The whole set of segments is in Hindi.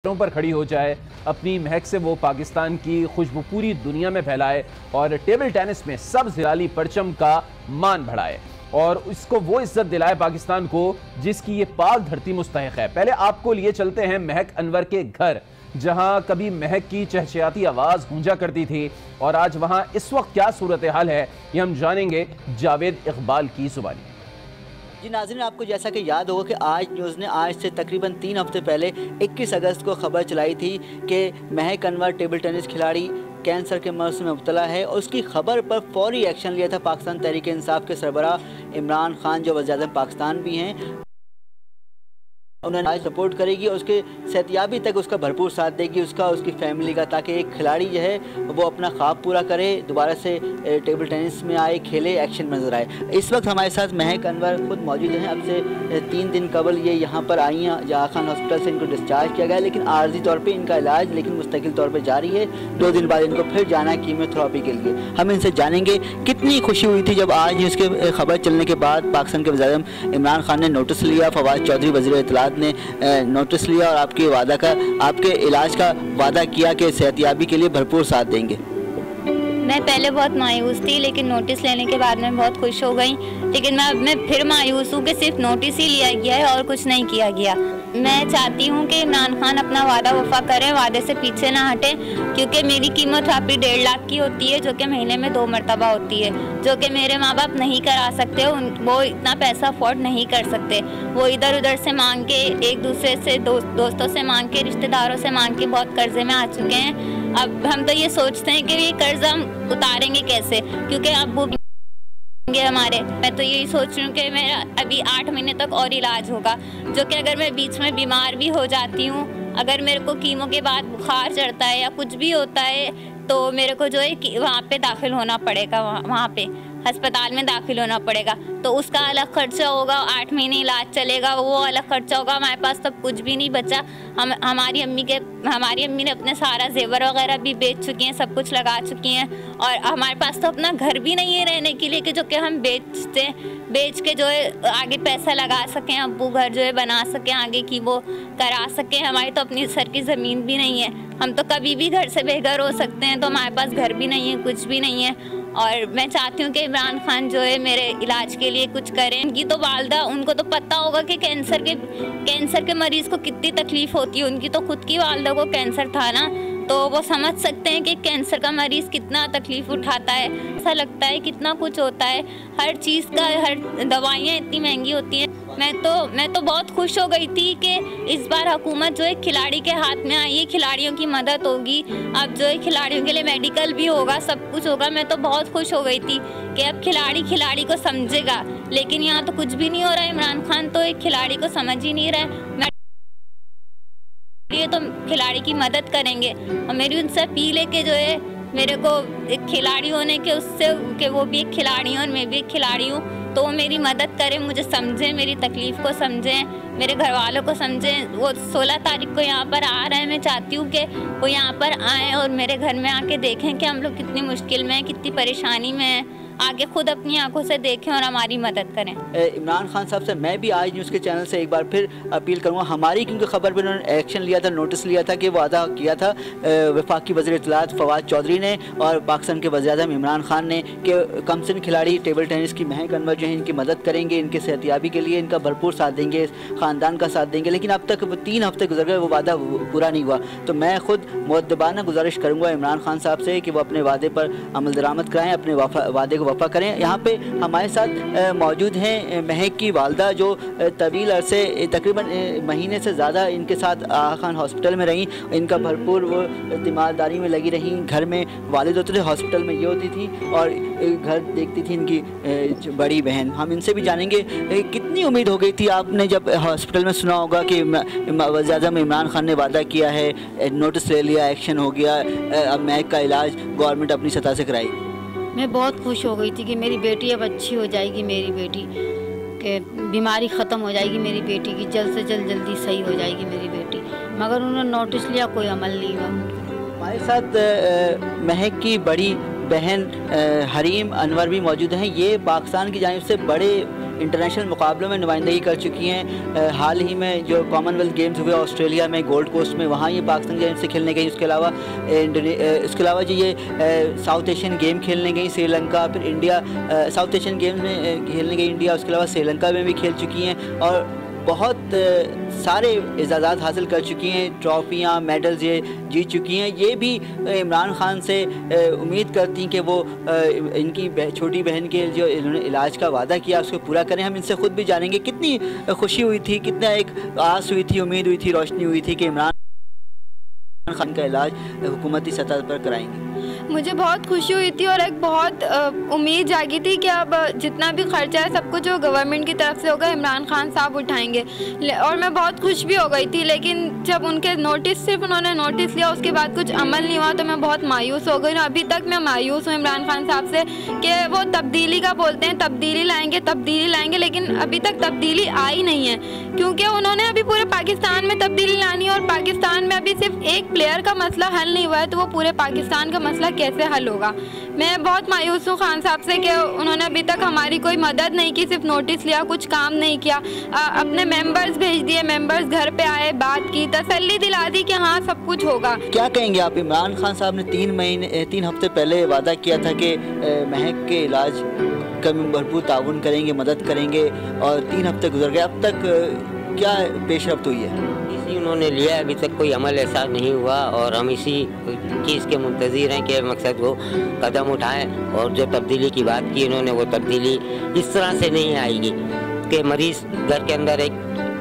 पर खड़ी हो जाए, अपनी महक से वो पाकिस्तान की खुशबू पूरी दुनिया में फैलाए और टेबल टेनिस में सब जिलाली परचम का मान बढ़ाए और इसको वो इज्जत दिलाए पाकिस्तान को जिसकी ये पाक धरती मुस्तहिक है। पहले आपको लिए चलते हैं महक अनवर के घर, जहां कभी महक की चहचहाती आवाज गूंजा करती थी और आज वहां इस वक्त क्या सूरत हाल है ये हम जानेंगे जावेद इकबाल की जुबानी। जी नाज़रीन, आपको जैसा कि याद होगा कि आज न्यूज़ ने आज से तकरीबन 3 हफ्ते पहले 21 अगस्त को खबर चलाई थी कि महक अनवर टेबल टेनिस खिलाड़ी कैंसर के मर्ज में मुब्तला है और उसकी खबर पर फौरी एक्शन लिया था पाकिस्तान तहरीक इंसाफ के सरबराह इमरान खान, जो वज़ीर-ए-आज़म पाकिस्तान भी हैं। उन्होंने आज सपोर्ट करेगी और उसके सेहतियाबी तक उसका भरपूर साथ देगी, उसकी फैमिली का, ताकि एक खिलाड़ी जो है वो अपना ख्वाब पूरा करे, दोबारा से टेबल टेनिस में आए, खेले, एक्शन में नजर आए। इस वक्त हमारे साथ महक अनवर खुद मौजूद हैं। अब से 3 दिन कबल ये यहाँ पर आई हैं, जहाँ खान हॉस्पिटल से इनको डिस्चार्ज किया गया, लेकिन आर्जी तौर पर इनका इलाज लेकिन मुस्तकिल तौर पर जारी है। 2 दिन बाद इनको फिर जाना है कीमोथेरेपी के लिए। हम इनसे जानेंगे कितनी खुशी हुई थी जब आज उसके खबर चलने के बाद पाकिस्तान के वज़ीर-ए-आज़म इमरान खान ने नोटिस लिया, फवाद चौधरी वज़ीर इत्तलात ने नोटिस लिया और आपके इलाज का वादा किया कि सेहतियाबी के लिए भरपूर साथ देंगे। मैं पहले बहुत मायूस थी, लेकिन नोटिस लेने के बाद मैं बहुत खुश हो गई। लेकिन मैं फिर मायूस हूँ कि सिर्फ नोटिस ही लिया गया है और कुछ नहीं किया गया। मैं चाहती हूँ कि इमरान खान अपना वादा वफा करें, वादे से पीछे ना हटें, क्योंकि मेरी कीमोथेरेपी 1.5 लाख की होती है, जो कि महीने में 2 मरतबा होती है, जो कि मेरे माँ बाप नहीं करा सकते। वो इतना पैसा अफोर्ड नहीं कर सकते। वो इधर उधर से मांग के, एक दूसरे से दोस्तों से मांग के, रिश्तेदारों से मांग के बहुत कर्जे में आ चुके हैं। अब हम तो ये सोचते हैं कि ये कर्ज हम उतारेंगे कैसे, क्योंकि अब वो हमारे। मैं तो यही सोच रही हूँ कि मेरा अभी 8 महीने तक और इलाज होगा, जो कि अगर मैं बीच में बीमार भी हो जाती हूँ, अगर मेरे को कीमो के बाद बुखार चढ़ता है या कुछ भी होता है, तो मेरे को जो है वहाँ पे दाखिल होना पड़ेगा, वहाँ पे अस्पताल में दाखिल होना पड़ेगा। तो उसका अलग खर्चा होगा, 8 महीने इलाज चलेगा, वो अलग खर्चा होगा। हमारे पास तब कुछ भी नहीं बचा। हमारी अम्मी ने अपने सारा जेवर वगैरह भी बेच चुकी हैं, सब कुछ लगा चुकी हैं, और हमारे पास तो अपना घर भी नहीं है रहने के लिए कि जो कि हम बेच के जो है आगे पैसा लगा सकें, अब्बू घर जो है बना सकें, आगे की वो करा सकें। हमारी तो अपनी सर की ज़मीन भी नहीं है, हम तो कभी भी घर से बेघर हो सकते हैं, तो हमारे पास घर भी नहीं है, कुछ भी नहीं है। और मैं चाहती हूँ कि इमरान खान जो है मेरे इलाज के लिए कुछ करें। उनकी तो वालदा, उनको तो पता होगा कि कैंसर के मरीज को कितनी तकलीफ होती है। उनकी तो खुद की वालदा को कैंसर था ना, तो वो समझ सकते हैं कि कैंसर का मरीज़ कितना तकलीफ़ उठाता है। ऐसा लगता है कितना कुछ होता है, हर चीज़ का, हर दवाइयाँ इतनी महंगी होती हैं। मैं तो बहुत खुश हो गई थी कि इस बार हुकूमत जो है खिलाड़ी के हाथ में आई है, खिलाड़ियों की मदद होगी। अब जो है खिलाड़ियों के लिए मेडिकल भी होगा, सब कुछ होगा। मैं तो बहुत खुश हो गई थी कि अब खिलाड़ी को समझेगा, लेकिन यहाँ तो कुछ भी नहीं हो रहा है। इमरान खान तो एक खिलाड़ी को समझ ही नहीं रहा है। ये तो खिलाड़ी की मदद करेंगे, और मेरी उनसे अपील है कि जो है मेरे को एक खिलाड़ी होने के उससे कि वो भी एक खिलाड़ी हैं और मैं भी एक खिलाड़ी हूँ, तो वो मेरी मदद करें, मुझे समझें, मेरी तकलीफ़ को समझें, मेरे घर वालों को समझें। वो 16 तारीख को यहाँ पर आ रहे हैं, मैं चाहती हूँ कि वो यहाँ पर आएँ और मेरे घर में आके देखें कि हम लोग कितनी मुश्किल में हैं, कितनी परेशानी में हैं, आगे खुद अपनी आंखों से देखें और हमारी मदद करें। इमरान खान साहब से मैं भी आज न्यूज़ के चैनल से एक बार फिर अपील करूँगा, हमारी क्योंकि खबर पर उन्होंने एक्शन लिया था, नोटिस लिया था कि वादा किया था वफाकी वज़ीर इत्तलात फवाद चौधरी ने और पाकिस्तान के वज़ीर-ए-आज़म इमरान खान ने कि कमसिन खिलाड़ी टेबल टेनिस की महक अनवर जो है इनकी मदद करेंगे, इनके सेहतियाबी के लिए इनका भरपूर साथ देंगे, ख़ानदान का साथ देंगे। लेकिन अब तक 3 हफ्ते गुजर गए, वो वादा पूरा नहीं हुआ। तो मैं खुद मुअद्दबाना गुजारिश करूँगा इमरान खान साहब से कि वो अपने वादे पर अमल दरामद कराएँ, अपने वादे को वफा करें। यहाँ पे हमारे साथ मौजूद हैं महक की वालदा, जो तवील अरसे तकरीबन महीने से ज़्यादा इनके साथ आगा खान हॉस्पिटल में रहीं। इनका भरपूर वो तीमारदारी में लगी रहीं। घर में वालिद होते थे, हॉस्पिटल में ये होती थी, और घर देखती थी इनकी बड़ी बहन। हम इनसे भी जानेंगे कितनी उम्मीद हो गई थी आपने जब हॉस्पिटल में सुना होगा कि वज़ीर-ए-आज़म इमरान खान ने वादा किया है, नोटिस ले लिया, एक्शन हो गया, अब महक का इलाज गवर्नमेंट अपनी सतह से कराएगी। मैं बहुत खुश हो गई थी कि मेरी बेटी अब अच्छी हो जाएगी, मेरी बेटी के बीमारी ख़त्म हो जाएगी, मेरी बेटी की जल्द से जल्दी सही हो जाएगी मेरी बेटी। मगर उन्होंने नोटिस लिया, कोई अमल नहीं हुआ। हमारे साथ महक की बड़ी बहन हरीम अनवर भी मौजूद हैं। ये पाकिस्तान की जानिब से बड़े इंटरनेशनल मुकाबलों में नुमाइंदगी कर चुकी हैं। हाल ही में जो कॉमनवेल्थ गेम्स हुए ऑस्ट्रेलिया में, गोल्ड कोस्ट में, वहाँ ये पाकिस्तान गेम से खेलने गई। उसके अलावा जो ये साउथ एशियन गेम खेलने गई श्रीलंका, फिर इंडिया साउथ एशियन गेम्स में खेलने गई इंडिया, उसके अलावा श्रीलंका में भी खेल चुकी हैं और बहुत सारे एजाज़ात हासिल कर चुकी हैं, ट्रॉफियाँ, मेडल्स ये जीत चुकी हैं। ये भी इमरान खान से उम्मीद करती हैं कि वो इनकी छोटी बहन के जो इन्होंने इलाज का वादा किया उसको पूरा करें। हम इनसे ख़ुद भी जानेंगे कितनी खुशी हुई थी, कितना एक आस हुई थी, उम्मीद हुई थी, रोशनी हुई थी कि इमरान खान का इलाज हुकूमती सतह पर कराएंगे। मुझे बहुत खुशी हुई थी और एक बहुत उम्मीद जागी थी कि अब जितना भी खर्चा है सब कुछ जो गवर्नमेंट की तरफ से होगा इमरान खान साहब उठाएंगे, और मैं बहुत खुश भी हो गई थी। लेकिन जब उनके सिर्फ उन्होंने नोटिस लिया, उसके बाद कुछ अमल नहीं हुआ तो मैं बहुत मायूस हो गई। अभी तक मैं मायूस हूँ इमरान खान साहब से कि वो तब्दीली का बोलते हैं, तब्दीली लाएंगे, लेकिन अभी तक तब्दीली आई नहीं है, क्योंकि उन्होंने अभी पूरे पाकिस्तान में तब्दीली लानी है और पाकिस्तान में अभी सिर्फ एक प्लेयर का मसला हल नहीं हुआ है तो वो पूरे पाकिस्तान का मसला कैसे हल होगा। मैं बहुत मायूस हूँ खान साहब से कि उन्होंने अभी तक हमारी कोई मदद नहीं की, सिर्फ नोटिस लिया, कुछ काम नहीं किया। अपने मेंबर्स भेज दिए, मेंबर्स घर पे आए, बात की, तसल्ली दिला दी कि हाँ सब कुछ होगा। क्या कहेंगे आप? इमरान खान साहब ने 3 हफ्ते पहले वादा किया था कि महक के इलाज का भरपूर ताउन करेंगे, मदद करेंगे, और 3 हफ्ते गुजर गए। अब तक क्या पेशरफ्त हुई है? उन्होंने लिया, अभी तक कोई अमल ऐसा नहीं हुआ और हम इसी चीज़ के मुंतज़िर हैं कि मकसद वो कदम उठाएं। और जो तब्दीली की बात की उन्होंने, वो तब्दीली इस तरह से नहीं आएगी कि मरीज़ घर के अंदर एक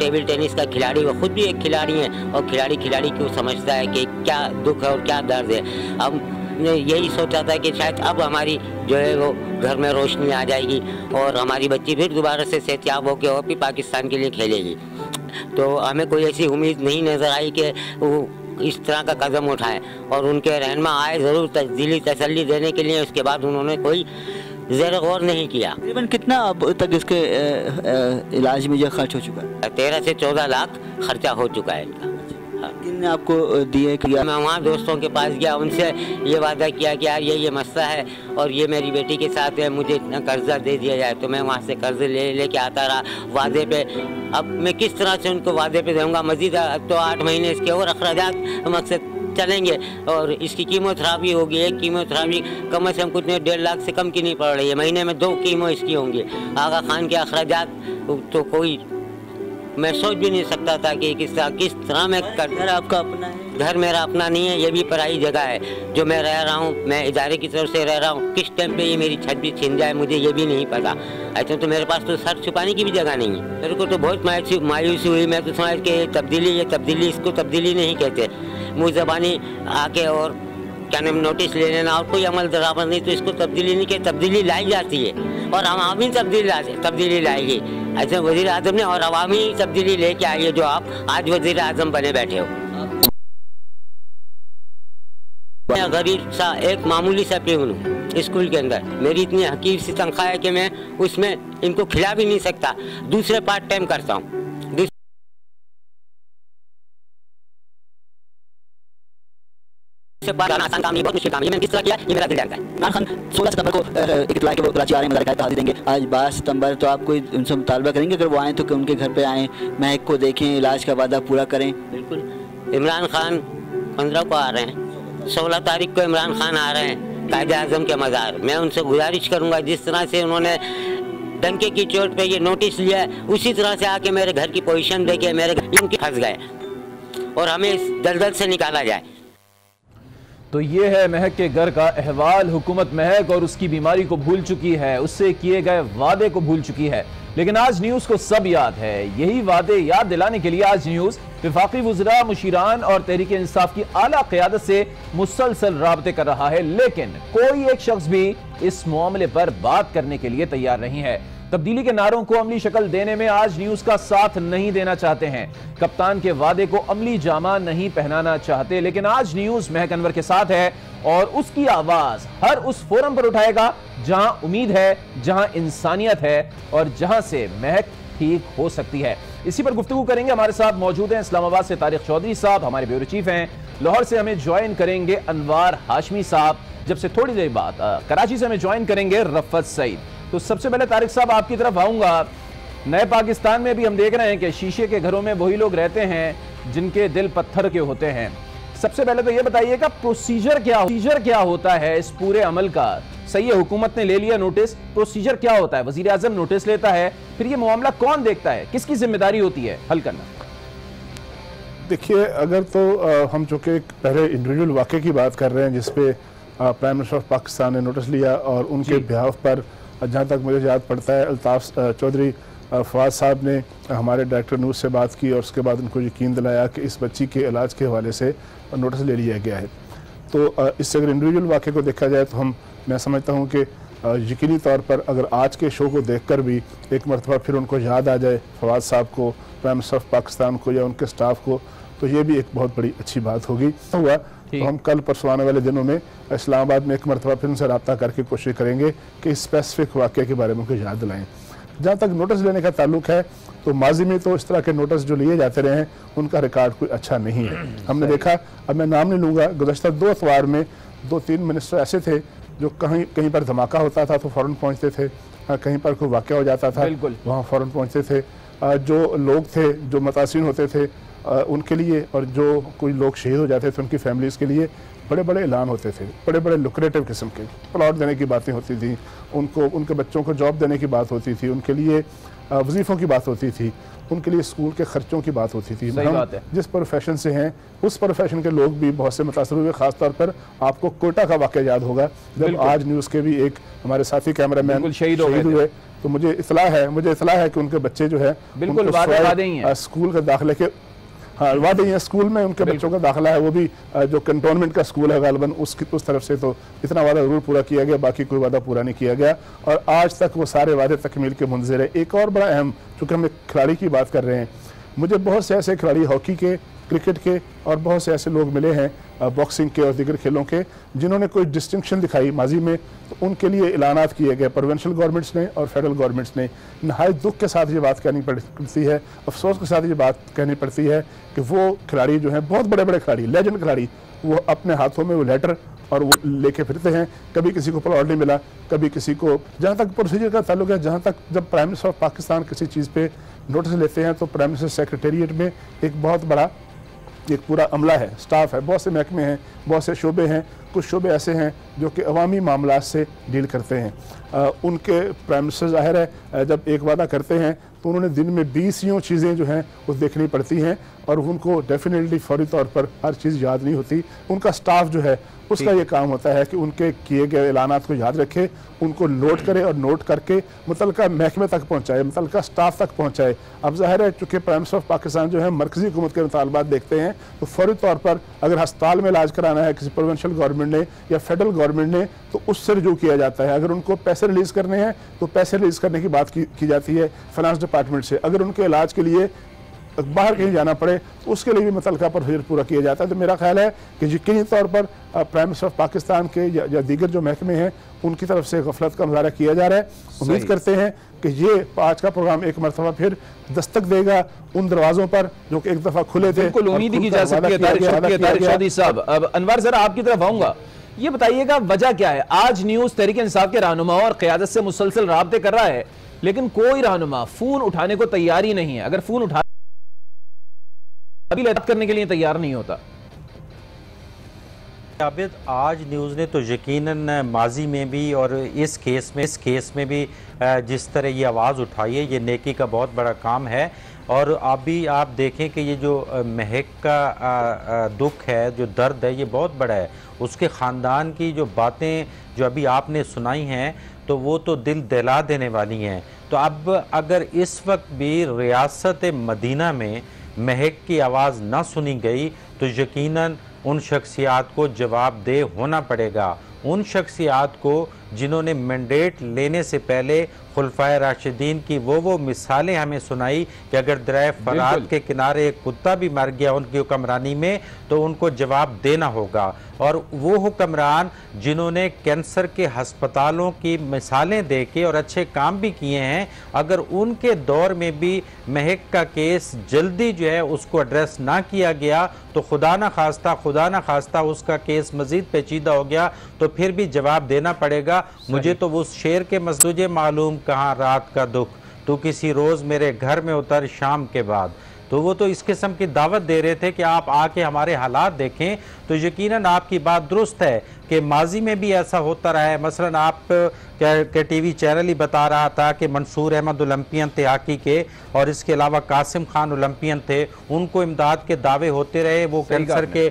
टेबल टेनिस का खिलाड़ी, वो खुद भी एक खिलाड़ी हैं और खिलाड़ी को समझता है कि क्या दुख है और क्या दर्द है। अब ने यही सोचा था कि शायद अब हमारी जो है वो घर में रोशनी आ जाएगी और हमारी बच्ची फिर दोबारा से सेहतयाब होकर और भी पाकिस्तान के लिए खेलेगी। तो हमें कोई ऐसी उम्मीद नहीं नज़र आई कि वो इस तरह का कदम उठाएं और उनके रहनुमा आए ज़रूर दिली तसल्ली देने के लिए। उसके बाद उन्होंने कोई ज़रा गौर नहीं किया। तकरीबन कितना अब तक इसके इलाज में जो खर्च हो चुका है? 13 से 14 लाख खर्चा हो चुका है इनका। किसने आपको दिए? किया? मैं वहाँ दोस्तों के पास गया, उनसे ये वादा किया कि यार ये मसला है और ये मेरी बेटी के साथ है, मुझे इतना कर्जा दे दिया जाए। तो मैं वहाँ से कर्ज लेके आता रहा वादे पे। अब मैं किस तरह से उनको वादे पे दूँगा? मज़ीद तो 8 महीने इसके और अखराजात मकसद चलेंगे और इसकी कीमोथेरापी होगी। एक कीमोथेरापी कम से कम कुछ नहीं 1.5 लाख से कम की नहीं पड़ रही है। महीने में 2 कीमो इसकी होंगी। आगा खान के अखराजात तो कोई मैं सोच भी नहीं सकता था कि किस तरह मैं कर। घर आपका अपना है? घर मेरा अपना नहीं है, ये भी पराई जगह है जो मैं रह रहा हूँ। मैं इदारे की तरफ से रह रहा हूँ। किस टाइम पे ये मेरी छत भी छिन जाए मुझे ये भी नहीं पता। ऐसा तो मेरे पास तो सर छुपाने की भी जगह नहीं है। मेरे को तो बहुत मायूसी हुई। मैं तो समझ के ये तब्दीली इसको तब्दीली नहीं कहते। मुँह ज़बानी आके और क्या नाम नोटिस ले लेना और कोई अमल दरामद नहीं, तो इसको तब्दीली नहीं कहते। तब्दीली लाई जाती है और अवामी तब्दीली लाएगी। ऐसे वज़ीर आज़म ने और अवामी तब्दीली लेके आई है जो आप आज वज़ीर आज़म बने बैठे हो। मैं गरीब सा एक मामूली सा प्यून हूँ स्कूल के अंदर। मेरी इतनी हकीर सी तनख्वाह है कि मैं उसमें इनको खिला भी नहीं सकता। दूसरे पार्ट टाइम करता हूँ। 16 सितंबर को एक इत्तला के वो कराची आ रहे हैं, मज़ार-ए-कायद हाज़िर देंगे। आज 12 सितंबर, तो आप कोई उनसे मुतालबा करेंगे अगर वो आएँ तो कि उनके घर पे आएँ, महक को देखें, इलाज का वादा पूरा करें? बिल्कुल। इमरान खान 15 को आ रहे हैं, 16 तारीख को इमरान खान आ रहे हैं कायद-ए-आज़म के मज़ार। मैं उनसे गुजारिश करूँगा जिस तरह से उन्होंने डंके की चोट पे ये नोटिस लिया है उसी तरह से आके मेरे घर की पोजीशन देके मेरे इनके फंस गए और हमें इस दलदल से निकाला जाए। तो ये है महक के घर का अहवाल। हुकूमत महक और उसकी बीमारी को भूल चुकी है, उससे किए गए वादे को भूल चुकी है। लेकिन आज न्यूज़ को सब याद है। यही वादे याद दिलाने के लिए आज न्यूज़ वफाकी वज़रा, मुशीरान और तहरीक इंसाफ की आला क़यादत से मुसलसल राबते कर रहा है, लेकिन कोई एक शख्स भी इस मामले पर बात करने के लिए तैयार नहीं है। तब्दीली के नारों को अमली शक्ल देने में आज न्यूज़ का साथ नहीं देना चाहते हैं। कप्तान के वादे को अमली जामा नहीं पहनाना चाहते, लेकिन आज न्यूज़ महक अनवर के साथ है और उसकी आवाज़ हर उस फोरम पर उठाएगा जहां उम्मीद है, जहां इंसानियत है और जहां से महक ठीक हो सकती है। इसी पर गुफ्तगू करेंगे। हमारे साथ मौजूद हैं इस्लामाबाद से तारिक चौधरी साहब, हमारे ब्यूरो चीफ हैं। लाहौर से हमें ज्वाइन करेंगे अनवार हाशमी साहब। जब से थोड़ी देर बाद कराची से हमें ज्वाइन करेंगे रफत सईद। तो सबसे पहले तारिक साहब आपकी तरफ आऊंगा। नए पाकिस्तान में भी हम देख रहे हैं कि शीशे के घरों में वही लोग रहते हैं जिनके दिल पत्थर के होते हैं। सबसे पहले तो ये बताइएगा प्रोसीजर क्या होता है इस पूरे अमल का? सही है, हुकूमत ने ले लिया नोटिस, प्रोसीजर क्या होता है? वजीर आजम नोटिस लेता है, फिर ये मामला कौन देखता है, किसकी जिम्मेदारी होती है हल करना? देखिए, अगर तो हम चूँकि पहले इंडिविजुअल वाक़े की बात कर रहे हैं जिसपे प्राइम मिनिस्टर ऑफ पाकिस्तान ने नोटिस लिया और उनके बिहाफ पर जहाँ तक मुझे याद पड़ता है अल्ताफ चौधरी फवाद साहब ने हमारे डायरेक्टर न्यूज़ से बात की और उसके बाद उनको यकीन दिलाया कि इस बच्ची के इलाज के हवाले से नोटिस ले लिया गया है। तो इससे अगर इंडिविजुअल वाक़े को देखा जाए तो मैं समझता हूँ कि यकीनी तौर पर अगर आज के शो को देखकर भी एक मरतबा फिर उनको याद आ जाए फवाद साहब को, प्राइम मिनिस्टर ऑफ पाकिस्तान को या उनके स्टाफ को, तो ये भी एक बहुत बड़ी अच्छी बात होगी। तो हम कल परसों आने वाले दिनों में इस्लामाबाद में एक मरतबा फिर उनसे रब्ता करके कोशिश करेंगे कि इस स्पेसिफिक वाक़े के बारे में उनको याद दिलाएँ। जहाँ तक नोटिस लेने का ताल्लुक है तो माजी में तो इस तरह के नोटिस जो लिए जाते रहे हैं उनका रिकॉर्ड कोई अच्छा नहीं है। हमने देखा, अब मैं नाम नहीं लूँगा, गुज़श्ता 2 अखबार में 2-3 मिनिस्टर ऐसे थे जो कहीं पर धमाका होता था तो फ़ौरन पहुँचते थे, कहीं पर कोई वाक़या हो जाता था वहाँ फ़ौरन पहुँचते थे। जो लोग थे जो मुतासिर होते थे उनके लिए और जो कोई लोग शहीद हो जाते थे उनकी फैमिलीज़ के लिए बड़े बड़े ऐलान होते थे, बड़े बड़े लुक्रेटिव किस्म के प्लॉट देने की बातें होती थी, उनको उनके बच्चों को जॉब देने की बात होती थी, उनके लिए वजीफ़ों की बात होती थी, उनके लिए स्कूल के खर्चों की बात होती थी। हम जिस प्रोफेशन से हैं उस प्रोफेशन के लोग भी बहुत से मुतासर हुए। ख़ासतौर पर आपको कोटा का वाक़या याद होगा जब आज न्यूज़ के भी एक हमारे साथी कैमरामैन शहीद हुए, तो मुझे इतला है कि उनके बच्चे जो है स्कूल के दाखिले के वादे हैं, स्कूल में उनके बच्चों का दाखिला है वो भी जो कंटोनमेंट का स्कूल है गालिबन उस तरफ से, तो इतना वादा ज़रूर पूरा किया गया, बाकी कोई वादा पूरा नहीं किया गया और आज तक वो सारे वादे तकमील के मुंतज़िर है। एक और बड़ा अहम, चूँकि हम एक खिलाड़ी की बात कर रहे हैं, मुझे बहुत से ऐसे खिलाड़ी हॉकी के, क्रिकेट के और बहुत से ऐसे लोग मिले हैं बॉक्सिंग के और दीगर खेलों के जिन्होंने कोई डिस्टिंक्शन दिखाई माजी में, तो उनके लिए ऐलानात किए गए प्रोविंशियल गवर्नमेंट्स ने और फेडरल गवर्नमेंट्स ने। नहायत दुख के साथ ये बात कहनी पड़ती है, अफसोस के साथ ये बात कहनी पड़ती है कि वो खिलाड़ी जो हैं बहुत बड़े बड़े खिलाड़ी, लेजेंड खिलाड़ी, वो अपने हाथों में वो लेटर और वो लेके फिरते हैं, कभी किसी को प्लॉट नहीं मिला, कभी किसी को। जहाँ तक प्रोसीजर का ताल्लुक है, जहाँ तक जब प्राइम मिनिस्टर ऑफ पाकिस्तान किसी चीज़ पे नोटिस लेते हैं तो प्राइम मिनिस्टर सेक्रेटेरिएट में एक बहुत बड़ा एक पूरा अमला है, स्टाफ है, बहुत से महकमे हैं, बहुत से शोबे हैं, कुछ शोबे ऐसे हैं जो कि अवामी मामलात से डील करते हैं। उनके प्राइम मिनिस्टर ज़ाहिर है जब एक वादा करते हैं तो उन्होंने दिन में 20 यूँ चीज़ें जो हैं वो देखनी पड़ती हैं और उनको डेफिनेटली फौरी तौर पर हर चीज़ याद नहीं होती। उनका स्टाफ जो है उसका ये काम होता है कि उनके किए गए ऐलानात को याद रखे, उनको नोट करे और नोट करके मुतलका महकमे तक पहुँचाए, मुतलका स्टाफ तक पहुँचाए। अब ज़ाहिर है चूँकि प्राइम मिनिस्टर ऑफ पाकिस्तान जो है मरकज़ी हुकूमत के मुतालबात देखते हैं तो फौरी तौर पर अगर अस्पताल में इलाज कराना है किसी प्रोविंशियल गवर्नमेंट ने या फेडरल गवर्नमेंट ने तो उससे रजू किया जाता है। अगर उनको पैसे रिलीज़ करने हैं तो पैसे रिलीज़ करने की बात की जाती है फाइनेंस डिपार्टमेंट से। अगर उनके इलाज के लिए बाहर कहीं जाना पड़े तो उसके लिए भी मुतलका प्रोसीजर पूरा किया जाता है। तो मेरा ख्याल है कि यकीनी तौर पर प्राइम मिनिस्टर ऑफ पाकिस्तान के या दीगर जो महकमे हैं उनकी तरफ से गफलत का मुजाहरा किया जा रहा है। उम्मीद करते हैं कि ये आज का प्रोग्राम एक मरतबा फिर दस्तक देगा उन दरवाजों पर जो कि एक दफ़ा खुले थे। बिल्कुल उम्मीद की जा सकती है। तारिक चौधरी साहब, अब अनवर जरा आपकी तरफ आऊँगा, ये बताइएगा वजह क्या है? आज न्यूज़ तहरीक इंसाफ के रहनुमा और क़यादत से मुसलसल राब्ते कर रहा है लेकिन कोई रहनुमा फ़ोन उठाने को तैयार ही नहीं है। अगर फ़ोन उठा अभी बात करने के लिए तैयार नहीं होता। आबिद, आज न्यूज़ ने तो यकीनन माजी में भी और इस केस में भी जिस तरह ये आवाज़ उठाई है, ये नेकी का बहुत बड़ा काम है। और अभी आप देखें कि ये जो महक का दुख है, जो दर्द है, ये बहुत बड़ा है। उसके ख़ानदान की जो बातें जो अभी आपने सुनाई हैं तो वो तो दिल दहला देने वाली हैं। तो अब अगर इस वक्त भी रियासत मदीना में महक की आवाज़ ना सुनी गई तो यकीनन उन शख्सियात को जवाबदेह होना पड़ेगा। उन शख्सियात को जिन्होंने मैंडेट लेने से पहले खुलफाए राशिदीन की वो मिसालें हमें सुनाई कि अगर दरिया फरात के किनारे एक कुत्ता भी मर गया उनकी हुक्मरानी में तो उनको जवाब देना होगा। और वो हुक्मरान जिन्होंने कैंसर के हस्पतालों की मिसालें दे के और अच्छे काम भी किए हैं, अगर उनके दौर में भी महक का केस जल्दी जो है उसको एड्रेस ना किया गया तो खुदा ना खास्ता उसका केस मजीद पेचीदा हो गया तो फिर भी जवाब देना पड़ेगा। मुझे तो उस शेर के मसदूजे मालूम कहाँ रात का दुख, तू किसी रोज़ मेरे घर में उतर शाम के बाद। तो वो तो इस किस्म की दावत दे रहे थे कि आप आके हमारे हालात देखें। तो यकीनन आपकी बात दुरुस्त है कि माजी में भी ऐसा होता रहा है। मसलन आप के टीवी चैनल ही बता रहा था कि मंसूर अहमद ओलंपियन थे हॉकी के, और इसके अलावा कासिम खान ओलंपियन थे, उनको इमदाद के दावे होते रहे, वो कैंसर के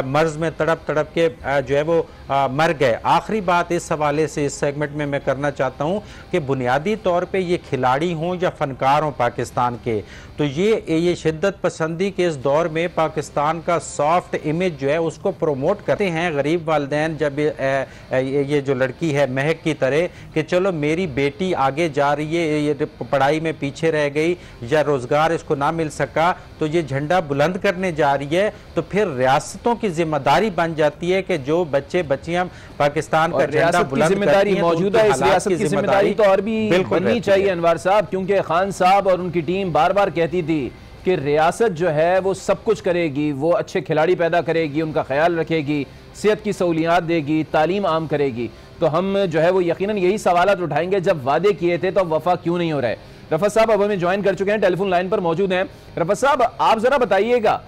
मर्ज में तड़प तड़प के जो है वो मर गए। आखिरी बात इस हवाले से इस सेगमेंट में मैं करना चाहता हूँ कि बुनियादी तौर पर ये खिलाड़ी हों या फनकार हों पाकिस्तान के, तो ये शिद्दत पसंदी के इस दौर में पाकिस्तान का सॉफ्ट इमेज जो है उसको प्रमोट करते हैं गरीब वालिदैन। जब ये जो लड़की है महक की तरह कि चलो मेरी बेटी आगे जा रही है, ये पढ़ाई में पीछे रह गई या रोज़गार इसको ना मिल सका, तो ये झंडा बुलंद करने जा रही है, तो फिर रियासतों की जिम्मेदारी बन जाती है कि जो बच्चे बच्चियां पाकिस्तान का झंडा बुलंद जिम्मेदारी मौजूदा इस रियासत की जिम्मेदारी तो और भी बननी चाहिए अनवर साहब, क्योंकि खान साहब और उनकी टीम बार बार कहती थी कि रियासत जो है वो सब कुछ करेगी, वो अच्छे खिलाड़ी पैदा करेगी, उनका ख्याल रखेगी, सेहत की सहूलियात देगी, तालीम आम करेगी। तो हम जो है वो यकीनन यही सवालात उठाएंगे, जब वादे किए थे तो वफा क्यों नहीं हो रहा है। रफत साहब अब हमें ज्वाइन कर चुके हैं, टेलीफोन लाइन पर मौजूद हैं। रफत साहब, आप जरा बताइएगा,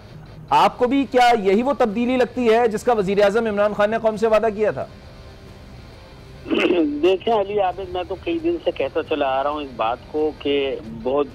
आपको भी क्या यही वो तब्दीली लगती है जिसका वजीर आजम इमरान खान ने कौम से वादा किया था? देखें अली आबिद, मैं तो कई दिन से कहता चला आ रहा हूँ इस बात को कि बहुत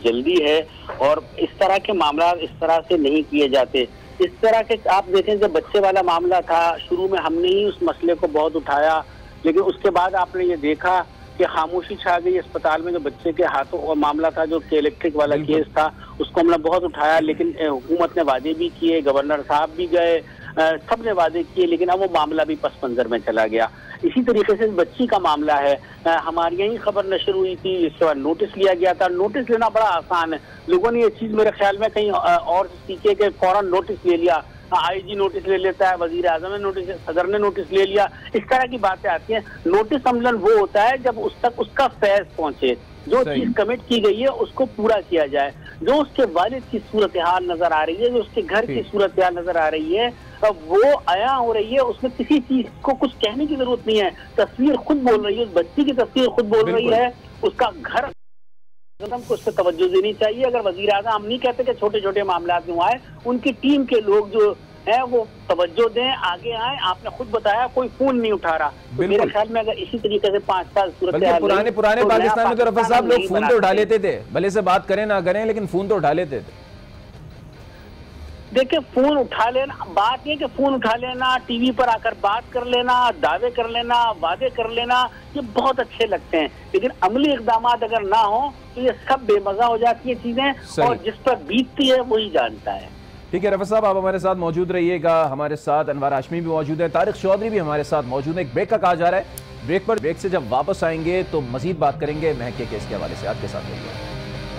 जल्दी है और इस तरह के मामला इस तरह से नहीं किए जाते। इस तरह के आप देखें, जब बच्चे वाला मामला था शुरू में हमने ही उस मसले को बहुत उठाया, लेकिन उसके बाद आपने ये देखा कि खामोशी छा गई अस्पताल में। जो बच्चे के हाथों और मामला था, जो इलेक्ट्रिक वाला केस था, उसको हमने बहुत उठाया, लेकिन हुकूमत ने वादे भी किए, गवर्नर साहब भी गए, सब ने वादे किए, लेकिन अब वो मामला भी पस मंजर में चला गया। इसी तरीके से बच्ची का मामला है, हमारी यही खबर नशर हुई थी, इसके बाद नोटिस लिया गया था। नोटिस लेना बड़ा आसान है, लोगों ने ये चीज मेरे ख्याल में कहीं और सीखे के फौरन नोटिस ले लिया, आईजी नोटिस ले लेता है, वजीर आजम ने नोटिस, सदर ने नोटिस ले लिया, इस तरह की बातें आती हैं। नोटिस अमलन वो होता है जब उस तक उसका फैज पहुंचे, जो चीज कमिट की गई है उसको पूरा किया जाए। जो उसके वालिद की सूरत हाल नजर आ रही है, जो उसके घर की सूरत हाल नजर आ रही है, वो आया हो रही है, उसमें किसी चीज को कुछ कहने की जरूरत नहीं है, तस्वीर खुद बोल रही है, उस बच्ची की तस्वीर खुद बोल रही है, उसका घर को उस पर तवज्जो देनी चाहिए। अगर वजीर आज़म, हम नहीं कहते कि छोटे छोटे मामला क्यों आए, उनकी टीम के लोग जो है वो तवज्जो दें, आगे आए। आपने खुद बताया कोई फोन नहीं उठा रहा, तो मेरे ख्याल में अगर इसी तरीके से 5 साल सूरत पुराने पाकिस्तान में तो रफत साहब लोग फोन तो उठा लेते थे, भले से बात करें ना करें, लेकिन फोन तो उठा लेते थे। देखिए, फोन उठा लेना बात नहीं कि फोन उठा लेना, टीवी पर आकर बात कर लेना, दावे कर लेना, वादे कर लेना, ये बहुत अच्छे लगते हैं, लेकिन अमली इकदाम अगर ना हो तो ये सब बेमजा हो जाती है चीजें, और जिस पर बीतती है वही जानता है। ठीक है रफत साहब, आप हमारे साथ मौजूद रहिएगा। हमारे साथ अनवर हाशमी भी मौजूद है, तारिक चौधरी भी हमारे साथ मौजूद है। एक ब्रेक का कहा जा रहा है, ब्रेक से जब वापस आएंगे तो मजीद बात करेंगे महक के केस के हवाले से। आपके साथ रहिए।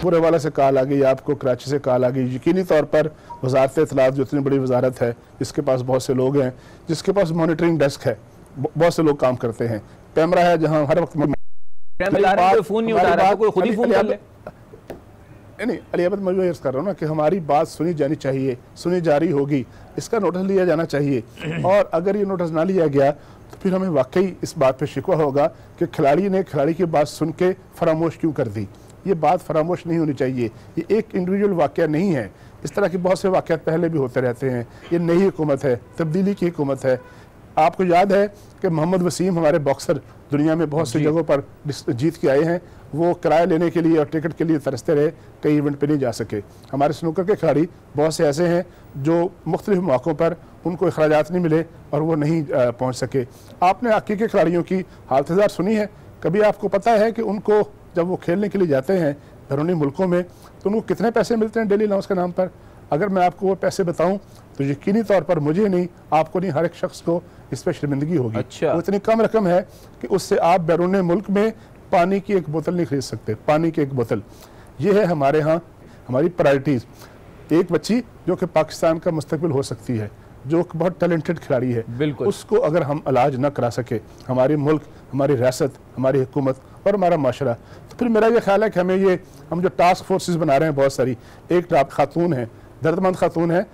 पूरे वाले से कॉल आ गई, आपको कराची से कॉल आ गई। यकीनी तौर पर वजारत इत्तलात जो इतनी बड़ी वजारत है, इसके पास बहुत से लोग हैं, जिसके पास मॉनिटरिंग डेस्क है, बहुत से लोग काम करते हैं, कैमरा है जहां हर वक्त फोन नहीं उठा रहा, कोई खुद ही फोन कर ले। नहीं अली अहमद, मैं ये कर रहा हूँ ना कि हमारी बात सुनी जानी चाहिए, सुनी जा रही होगी, इसका नोटिस लिया जाना चाहिए। और अगर ये नोटिस ना लिया गया तो फिर हमें वाकई इस बात पे शिकवा होगा कि खिलाड़ी ने खिलाड़ी की बात सुन के फरामोश क्यों कर दी। ये बात फरामोश नहीं होनी चाहिए। ये एक इंडिविजुअल वाक़या नहीं है, इस तरह के बहुत से वाक़यात पहले भी होते रहते हैं। ये नई हुकूमत है, तब्दीली की हुकूमत है। आपको याद है कि मोहम्मद वसीम हमारे बॉक्सर दुनिया में बहुत सी जगहों पर जीत के आए हैं, वो किराया लेने के लिए और टिकट के लिए तरसते रहे, कई इवेंट पे नहीं जा सके। हमारे स्नूकर के खिलाड़ी बहुत से ऐसे हैं जो मुख्तलिफ मौक़ों पर उनको अखराजात नहीं मिले और वो नहीं पहुँच सके। आपने हॉकी के खिलाड़ियों की हालत सुनी है? कभी आपको पता है कि उनको जब वो खेलने के लिए जाते हैं बैरूनी मुल्कों में तो उनको कितने पैसे मिलते हैं डेली अलाउंस के नाम पर? अगर मैं आपको वो पैसे बताऊं तो यकीनी तौर पर मुझे नहीं, आपको नहीं, हर एक शख्स को इस पर शर्मिंदगी होगी। अच्छा। वो इतनी कम रकम है कि उससे आप बैरून मुल्क में पानी की एक बोतल नहीं खरीद सकते। पानी की एक बोतल, ये है हमारे यहाँ हमारी प्रायोरिटीज़। एक बच्ची जो कि पाकिस्तान का मुस्तकबिल हो सकती है, जो बहुत टैलेंटेड खिलाड़ी है, बिल्कुल, उसको अगर हम इलाज न करा सके, हमारी मुल्क, हमारी रियासत, हमारी हुकूमत और हमारा माशरा, तो फिर मेरा ये ख्याल है कि हमें ये हम जो टास्क फोर्सेस बना रहे हैं बहुत सारी, एक खातून है, दर्दमंद खातून है,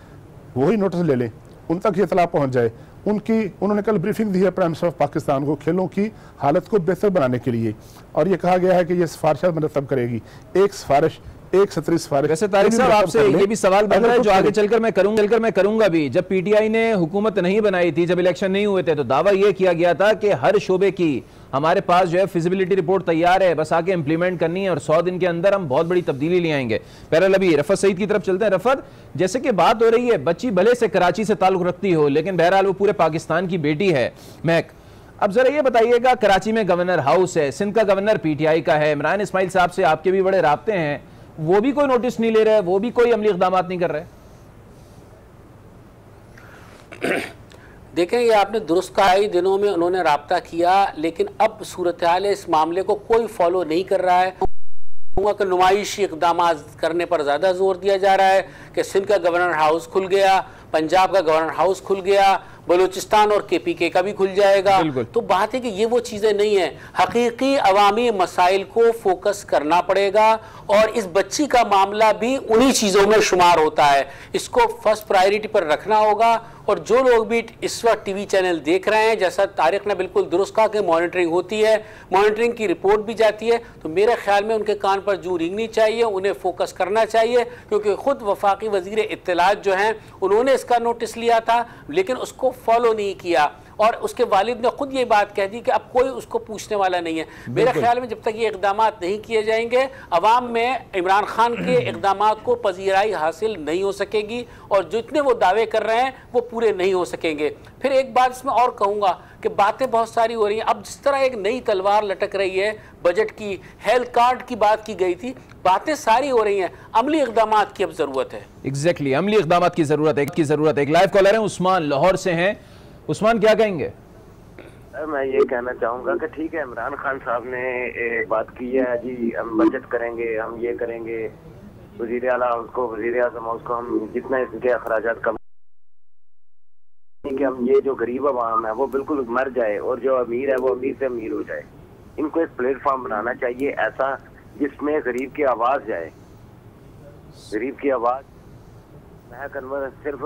वही नोटिस ले लें, उन तक ये इतला पहुँच जाए, उन्होंने कल ब्रीफिंग दी है प्राइम मिनिस्टर ऑफ पाकिस्तान को खेलों की हालत को बेहतर बनाने के लिए, और ये कहा गया है कि ये सिफारिशात मरतब करेगी। एक सिफारिश, एक सतरी सिफारिश। वैसे तारिक साहब आपसे ये भी सवाल बन रहा है जो आगे चलकर मैं करूंगा भी। जब पीटीआई ने हुकूमत नहीं बनाई थी, जब इलेक्शन नहीं हुए थे, तो दावा ये किया गया था कि हर शोबे की हमारे पास जो है फिजिबिलिटी रिपोर्ट तैयार है, बस आके इंप्लीमेंट करनी है और 100 दिन के अंदर हम बहुत बड़ी तब्दीली ले आएंगे। पैरल अभी रफत सईद की तरफ चलते हैं। रफत, जैसे कि बात हो रही है, बच्ची भले से कराची से ताल्लुक रखती हो, लेकिन बहरहाल वो पूरे पाकिस्तान की बेटी है। महक, अब जरा ये बताइएगा, कराची में गवर्नर हाउस है, सिंध का गवर्नर पीटीआई का है, इमरान इस्माइल साहब से आपके भी बड़े राब्ते हैं, वो भी कोई नोटिस नहीं ले रहे, वो भी कोई अमली इक़दाम नहीं कर रहे। देखें, ये आपने दुरुस्त कहा, ही दिनों में उन्होंने राब्ता किया, लेकिन अब सूरत हाल है, इस मामले को कोई फॉलो नहीं कर रहा है। कि नुमाइशी इक़दाम करने पर ज़्यादा जोर दिया जा रहा है कि सिंध का गवर्नर हाउस खुल गया, पंजाब का गवर्नर हाउस खुल गया, बलूचिस्तान और केपीके का भी खुल जाएगा। तो बात है कि ये वो चीज़ें नहीं है, हकीकी अवामी मसाइल को फोकस करना पड़ेगा, और इस बच्ची का मामला भी उन्हीं चीज़ों में शुमार होता है। इसको फर्स्ट प्रायोरिटी पर रखना होगा। और जो लोग भी इस वक्त टीवी चैनल देख रहे हैं, जैसा तारिक ने बिल्कुल दुरुस्त कहा कि मॉनिटरिंग होती है, मॉनिटरिंग की रिपोर्ट भी जाती है, तो मेरे ख्याल में उनके कान पर जूं रेंगनी चाहिए, उन्हें फोकस करना चाहिए, क्योंकि खुद वफाकी वजीर इत्तलात जो हैं उन्होंने इसका नोटिस लिया था, लेकिन उसको फॉलो नहीं किया, और उसके वालिद ने खुद ये बात कह दी कि अब कोई उसको पूछने वाला नहीं है। मेरे ख्याल में जब तक ये इक़दाम नहीं किए जाएंगे, अवाम में इमरान खान के इक़दाम को पजीराई हासिल नहीं हो सकेगी, और जितने वो दावे कर रहे हैं वो पूरे नहीं हो सकेंगे। फिर एक बात इसमें और कहूँगा कि बातें बहुत सारी हो रही हैं। अब जिस तरह एक नई तलवार लटक रही है बजट की, हेल्थ कार्ड की बात की गई थी, बातें सारी हो रही हैं, अमली इक़दाम की अब ज़रूरत है। एग्जैक्टली, अमली इक़दाम की ज़रूरत है। एक लाइव कॉलर है, उस्मान लाहौर से हैं। उस्मान, क्या कहेंगे? मैं ये कहना चाहूँगा कि ठीक है, इमरान खान साहब ने बात की है जी, हम बजट करेंगे, हम ये करेंगे, वज़ीर आला उसको, वज़ीर आज़म उसको, हम जितना इसके अखराजात कम, कि हम ये जो गरीब आवाम है वो बिल्कुल मर जाए, और जो अमीर है वो अमीर से अमीर हो जाए। इनको एक प्लेटफॉर्म बनाना चाहिए ऐसा जिसमें गरीब की आवाज़ जाए, गरीब की आवाज़। महक अनवर सिर्फ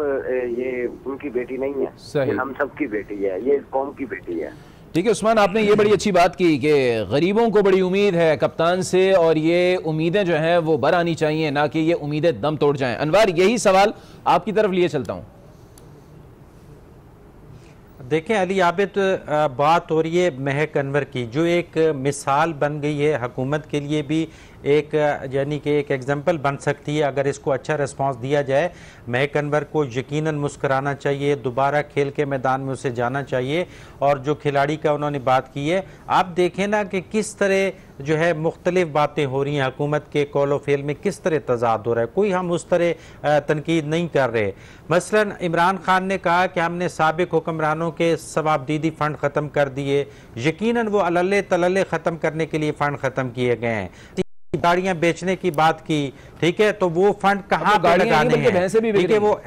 ये उनकी बेटी नहीं है, ये हम सब की बेटी है, ये इस कौम की बेटी है। ठीक है उस्मान, आपने ये बड़ी अच्छी बात की कि गरीबों को बड़ी उम्मीद है कप्तान से, और ये उम्मीदें जो हैं वो बर आनी चाहिए, ना कि ये उम्मीदें दम तोड़ जाएं। अनवर, यही सवाल आपकी तरफ लिए चलता हूँ। देखें अली आबिद, बात हो रही है महक अनवर की, जो एक मिसाल बन गई है हुकूमत के लिए भी, एक यानी कि एक एग्जाम्पल बन सकती है अगर इसको अच्छा रिस्पांस दिया जाए। महक अनवर को यकीनन मुस्कराना चाहिए, दोबारा खेल के मैदान में उसे जाना चाहिए। और जो खिलाड़ी का उन्होंने बात की है, आप देखें ना कि किस तरह जो है मुख्तलिफ बातें हो रही हैं, हुकूमत के कौल व फेल में किस तरह तजाद हो रहा है, कोई हम उस तरह तनकीद नहीं कर रहे। मसलन इमरान खान ने कहा कि हमने साबिक हुक्मरानों के सवाबदीदी फ़ंड ख़त्म कर दिए, यकीनन वो अल्ले तल्ले ख़त्म करने के लिए फ़ंड ख़त्म किए गए हैं। गाड़ियां बेचने की बात की, ठीक है, तो वो फंड कहाँ पे लगाने हैं, ठीक है, वो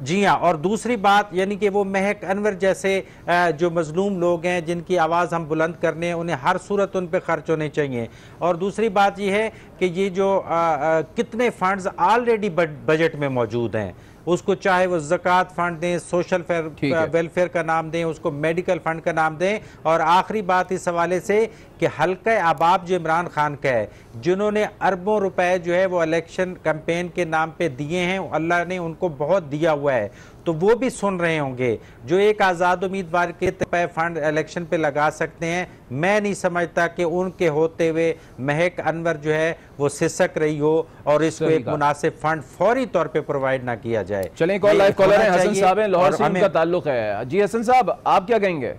जी हाँ। और दूसरी बात यानी कि वो महक अनवर जैसे जो मजलूम लोग हैं जिनकी आवाज़ हम बुलंद करने हैं, उन्हें हर सूरत उन पे खर्च होने चाहिए। और दूसरी बात ये है कि ये जो कितने फंड्स ऑलरेडी बजट में मौजूद हैं, उसको चाहे वो ज़कात फंड दें, सोशल वेलफेयर का नाम दें, उसको मेडिकल फंड का नाम दें। और आखिरी बात इस हवाले से कि हल्का अहबाब जो इमरान खान का है, जिन्होंने अरबों रुपए जो है वो इलेक्शन कैंपेन के नाम पे दिए हैं, अल्लाह ने उनको बहुत दिया हुआ है, तो वो भी सुन रहे होंगे। जो एक आज़ाद उम्मीदवार के पे फंड इलेक्शन पे लगा सकते हैं, मैं नहीं समझता कि उनके होते हुए महक अनवर जो है वो सिसक रही हो और इसको एक मुनासिब फंड फौरी तौर पे प्रोवाइड ना किया जाए। चलें, एक और लाइव कॉलर है, हसन साहब हैं, लाहौर से उनका ताल्लुक है। जी हसन साहब, आप क्या कहेंगे?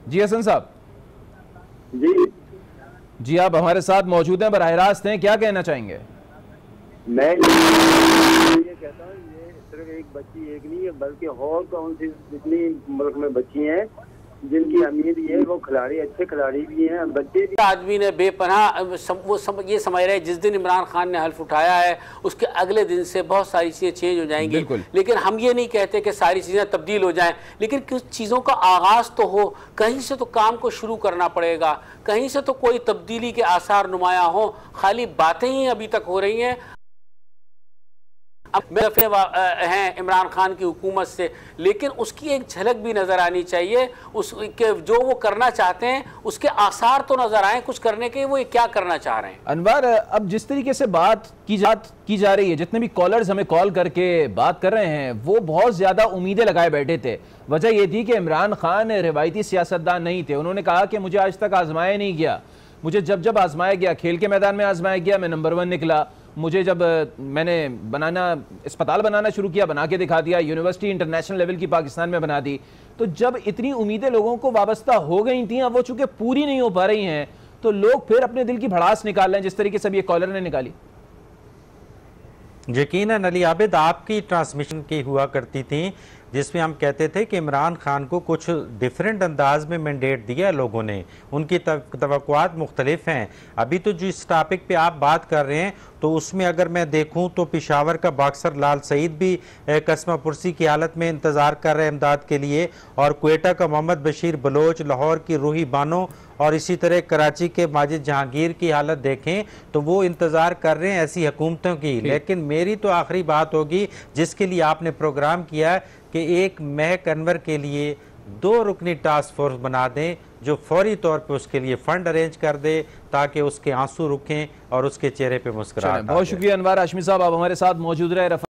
जी हसन साहब। जी आप हमारे साथ मौजूद हैं, बराह रास्त हैं, क्या कहना चाहेंगे? मैं ये कहता हूँ, ये सिर्फ एक बच्ची एक नहीं है, बल्कि और कौन सी जितनी मुल्क में बच्ची हैं जिनकी अमीर ये वो खिलाड़ी, अच्छे खिलाड़ी भी हैं, बच्चे भी। आदमी ने बेपनाह ये समझ रहे जिस दिन इमरान खान ने हल्फ उठाया है उसके अगले दिन से बहुत सारी चीज़ें चेंज हो जाएंगी, लेकिन हम ये नहीं कहते कि सारी चीज़ें तब्दील हो जाएं, लेकिन कुछ चीज़ों का आगाज़ तो हो, कहीं से तो काम को शुरू करना पड़ेगा, कहीं से तो कोई तब्दीली के आसार नुमाया हो। खाली बातें ही अभी तक हो रही हैं। हैं इमरान खान की हुकूमत से, लेकिन उसकी एक झलक भी नजर आनी चाहिए। उसके जो वो करना चाहते हैं उसके आसार तो नजर आए कुछ करने के, वो क्या करना चाह रहे हैं। अनवर, अब जिस तरीके से बात की जा रही है, जितने भी कॉलर्स हमें कॉल करके बात कर रहे हैं वो बहुत ज्यादा उम्मीदें लगाए बैठे थे। वजह यह थी कि इमरान खान रिवायती सियासतदान नहीं थे। उन्होंने कहा कि मुझे आज तक आजमाया नहीं गया, मुझे जब जब आजमाया गया, खेल के मैदान में आजमाया गया, मैं नंबर 1 निकला। मुझे जब मैंने अस्पताल बनाना शुरू किया, बना के दिखा दिया, यूनिवर्सिटी इंटरनेशनल लेवल की पाकिस्तान में बना दी। तो जब इतनी उम्मीदें लोगों को वाबस्ता हो गई थी, अब वो चूंकि पूरी नहीं हो पा रही हैं, तो लोग फिर अपने दिल की भड़ास निकाल रहे हैं, जिस तरीके से अब ये कॉलर ने निकाली। यकीनन अली आबिद, आपकी ट्रांसमिशन की हुआ करती थी जिसमें हम कहते थे कि इमरान खान को कुछ डिफरेंट अंदाज में मैंडेट दिया है लोगों ने, उनकी तवक्कुआत मुख्तलिफ हैं। अभी तो जो इस टॉपिक पे आप बात कर रहे हैं तो उसमें अगर मैं देखूं तो पेशावर का बॉक्सर लाल सईद भी कसमा पुरसी की हालत में इंतज़ार कर रहे हैं इमदाद के लिए, और क्वेटा का मोहम्मद बशीर बलोच, लाहौर की रूही बानो और इसी तरह कराची के माजिद जहांगीर की हालत देखें तो वो इंतज़ार कर रहे हैं ऐसी हुकूमतों की। लेकिन मेरी तो आखिरी बात होगी जिसके लिए आपने प्रोग्राम किया कि एक महक अनवर के लिए 2 रुकनी टास्क फोर्स बना दें जो फौरी तौर पे उसके लिए फंड अरेंज कर दे ताकि उसके आंसू रुकें और उसके चेहरे पे मुस्कुराहट। बहुत शुक्रिया अनवर हाशमी साहब, आप हमारे साथ मौजूद रहे।